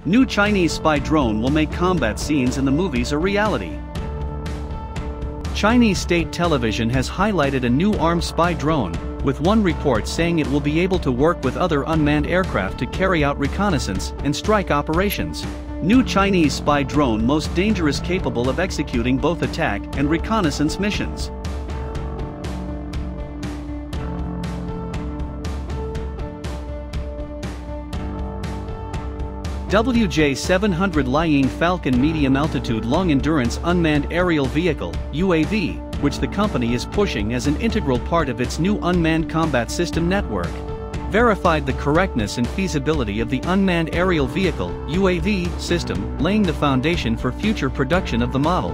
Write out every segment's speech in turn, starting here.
New Chinese spy drone will make combat scenes in the movies a reality. Chinese state television has highlighted a new armed spy drone, with one report saying it will be able to work with other unmanned aircraft to carry out reconnaissance and strike operations. New Chinese spy drone most dangerous, capable of executing both attack and reconnaissance missions. WJ-700 Lieying Falcon Medium Altitude Long Endurance Unmanned Aerial Vehicle (UAV), which the company is pushing as an integral part of its new Unmanned Combat System network, verified the correctness and feasibility of the Unmanned Aerial Vehicle (UAV) system, laying the foundation for future production of the model.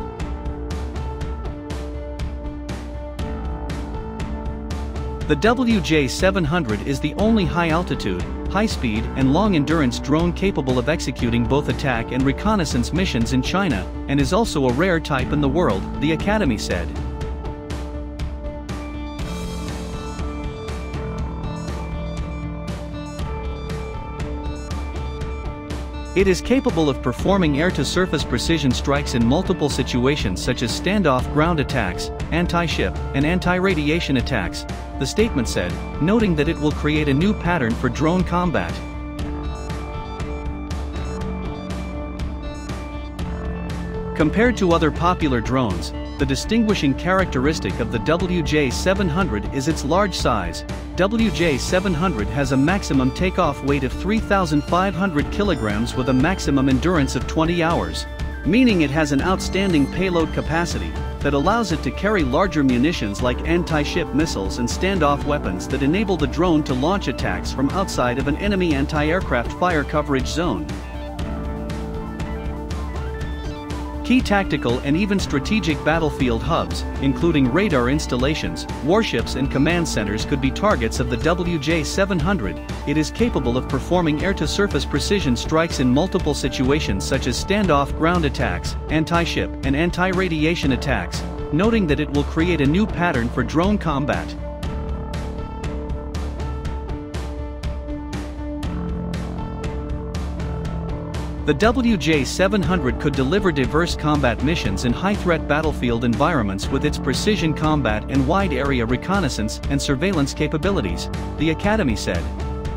The WJ-700 is the only high-altitude, high-speed and long-endurance drone capable of executing both attack and reconnaissance missions in China, and is also a rare type in the world, the Academy said. It is capable of performing air-to-surface precision strikes in multiple situations such as standoff ground attacks, anti-ship, and anti-radiation attacks, the statement said, noting that it will create a new pattern for drone combat. Compared to other popular drones, the distinguishing characteristic of the WJ-700 is its large size. WJ-700 has a maximum takeoff weight of 3,500 kilograms with a maximum endurance of 20 hours, meaning it has an outstanding payload capacity that allows it to carry larger munitions like anti-ship missiles and standoff weapons that enable the drone to launch attacks from outside of an enemy anti-aircraft fire coverage zone. Key tactical and even strategic battlefield hubs, including radar installations, warships and command centers, could be targets of the WJ-700. It is capable of performing air-to-surface precision strikes in multiple situations such as standoff ground attacks, anti-ship and anti-radiation attacks, noting that it will create a new pattern for drone combat. The WJ-700 could deliver diverse combat missions in high-threat battlefield environments with its precision combat and wide-area reconnaissance and surveillance capabilities, the Academy said.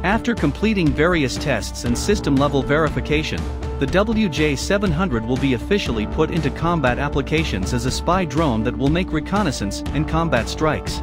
After completing various tests and system-level verification, the WJ-700 will be officially put into combat applications as a spy drone that will make reconnaissance and combat strikes.